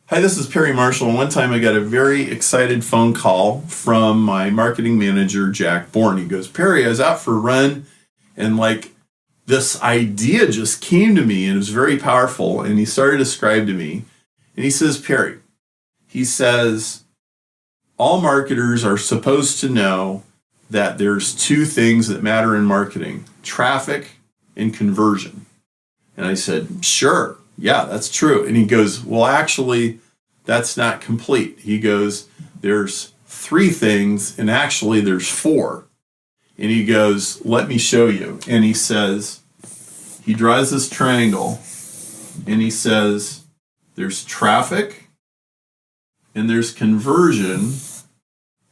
Hi, this is Perry Marshall. And one time I got a very excited phone call from my marketing manager, Jack Bourne. He goes, Perry, I was out for a run and this idea just came to me and it was very powerful. And he started to describe to me. And he says, Perry, he says, all marketers are supposed to know that there's two things that matter in marketing, traffic and conversion. And I said, sure. Yeah, that's true. And he goes, well, actually, that's not complete. He goes, there's three things, and actually there's four. And he goes, let me show you. And he says, he draws this triangle, and he says, there's traffic, and there's conversion,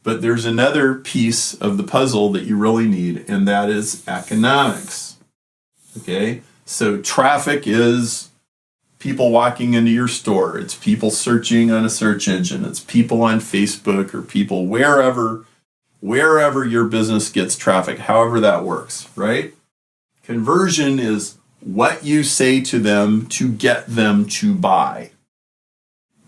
but there's another piece of the puzzle that you really need, and that is economics. Okay? So traffic is people walking into your store. It's people searching on a search engine. It's people on Facebook or people wherever your business gets traffic, however that works, right? Conversion is what you say to them to get them to buy.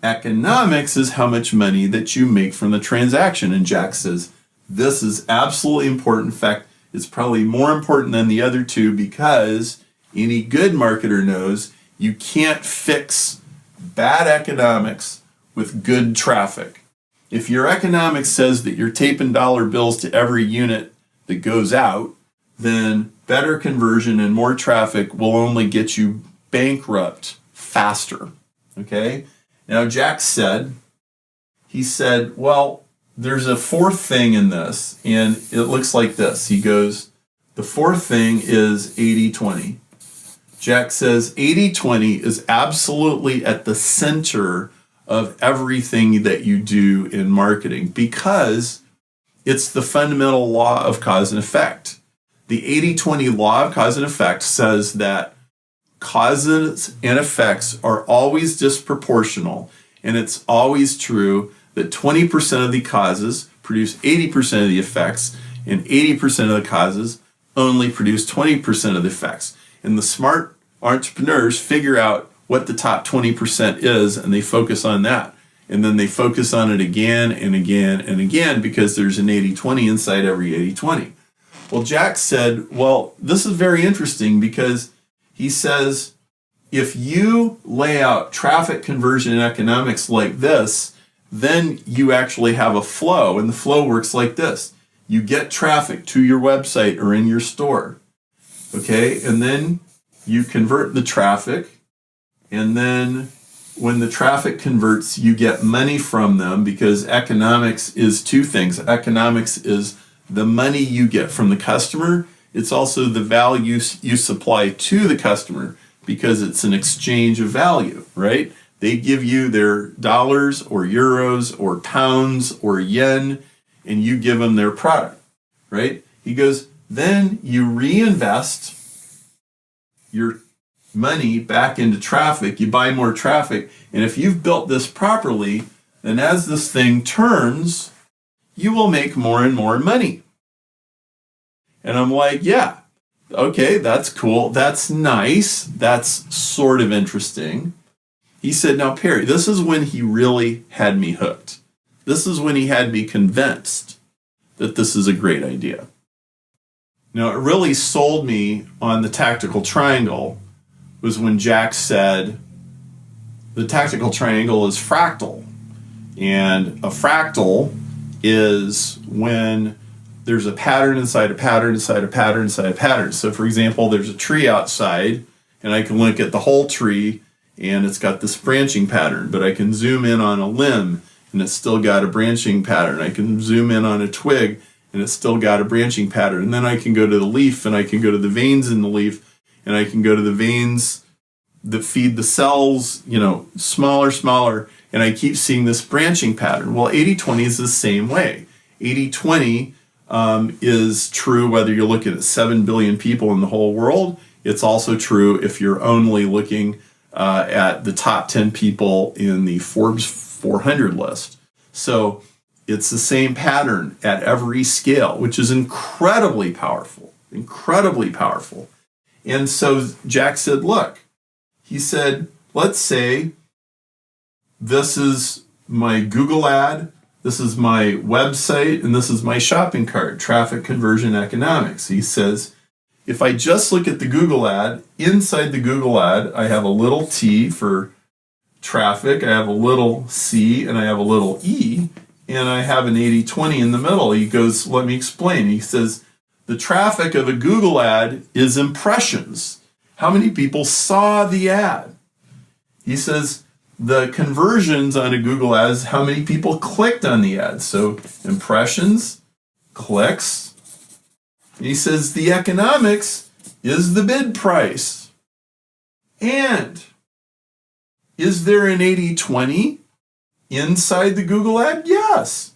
Economics is how much money that you make from the transaction. And Jack says, this is absolutely important. In fact, it's probably more important than the other two because any good marketer knows you can't fix bad economics with good traffic. If your economics says that you're taping dollar bills to every unit that goes out, then better conversion and more traffic will only get you bankrupt faster. Okay? Now, Jack said, well, there's a fourth thing in this, and it looks like this. He goes, the fourth thing is 80-20. Jack says 80-20 is absolutely at the center of everything that you do in marketing because it's the fundamental law of cause and effect. The 80-20 law of cause and effect says that causes and effects are always disproportional, and it's always true that 20% of the causes produce 80% of the effects, and 80% of the causes only produce 20% of the effects. And the smart entrepreneurs figure out what the top 20% is, and they focus on that. And then they focus on it again and again and again because there's an 80-20 inside every 80-20. Well, Jack said, well, this is very interesting because he says, if you lay out traffic, conversion, and economics like this, then you actually have a flow, and the flow works like this. You get traffic to your website or in your store, okay? And then you convert the traffic, and then when the traffic converts, you get money from them because economics is two things. Economics is the money you get from the customer. It's also the value you supply to the customer because it's an exchange of value, right? They give you their dollars or euros or pounds or yen, and you give them their product, right? He goes, then you reinvest your money back into traffic, you buy more traffic, and if you've built this properly, then as this thing turns, you will make more and more money. And I'm like, yeah, okay, that's cool, that's nice, that's sort of interesting. He said, now Perry, this is when he really had me hooked. This is when he had me convinced that this is a great idea. Now, it really sold me on the tactical triangle was when Jack said the tactical triangle is fractal. And a fractal is when there's a pattern inside a pattern inside a pattern inside a pattern. So, for example, there's a tree outside, and I can look at the whole tree, and it's got this branching pattern. But I can zoom in on a limb, and it's still got a branching pattern. I can zoom in on a twig, and it's still got a branching pattern. And then I can go to the leaf, and I can go to the veins in the leaf, and I can go to the veins that feed the cells, smaller, and I keep seeing this branching pattern. Well, 80-20 is the same way. 80-20 is true whether you're looking at 7 billion people in the whole world. It's also true if you're only looking at the top 10 people in the Forbes 400 list. So it's the same pattern at every scale, which is incredibly powerful. And so Jack said, look, he said, let's say this is my Google ad, this is my website, and this is my shopping cart, traffic conversion economics. He says, if I just look at the Google ad, inside the Google ad, I have a little T for traffic, I have a little C, and I have a little E, and I have an 80-20 in the middle. He goes, let me explain. He says, the traffic of a Google ad is impressions. How many people saw the ad? He says, the conversions on a Google ad is how many people clicked on the ad. So impressions, clicks. He says the economics is the bid price. And is there an 80-20 inside the Google ad? Yes.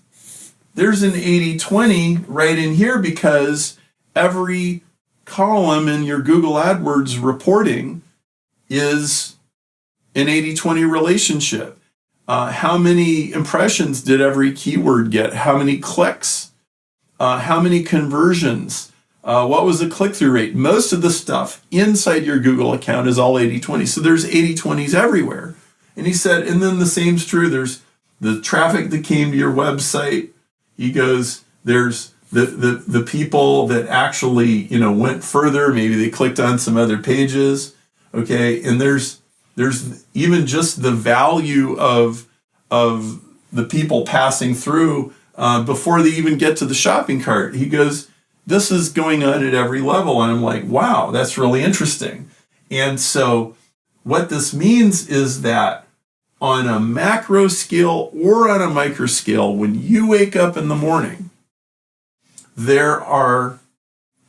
There's an 80-20 right in here because every column in your Google AdWords reporting is an 80-20 relationship. How many impressions did every keyword get? How many clicks? How many conversions? What was the click-through rate? Most of the stuff inside your Google account is all 80-20. So there's 80-20s everywhere. And he said, and then the same's true. There's the traffic that came to your website. He goes, there's the people that actually, went further. Maybe they clicked on some other pages. Okay. And there's even just the value of the people passing through before they even get to the shopping cart. He goes, this is going on at every level. And I'm like, wow, that's really interesting. And so what this means is that on a macro scale or on a micro scale, when you wake up in the morning, there are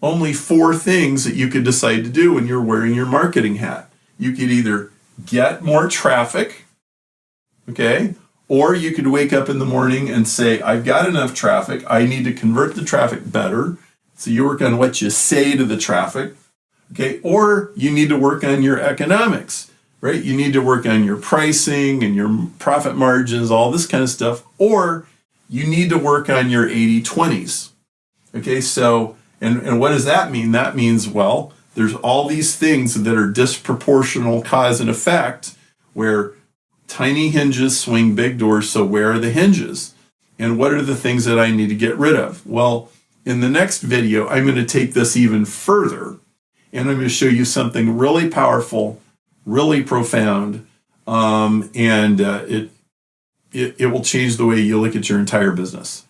only 4 things that you could decide to do when you're wearing your marketing hat. You could either get more traffic, okay? Or you could wake up in the morning and say, I've got enough traffic. I need to convert the traffic better. So you work on what you say to the traffic, okay? Or you need to work on your economics, right? You need to work on your pricing and your profit margins, all this kind of stuff. Or you need to work on your 80-20s, okay? So, and what does that mean? That means, well, there's all these things that are disproportional cause and effect where tiny hinges swing big doors. So where are the hinges? And what are the things that I need to get rid of? Well, in the next video, I'm going to take this even further and I'm going to show you something really powerful, really profound, and it will change the way you look at your entire business.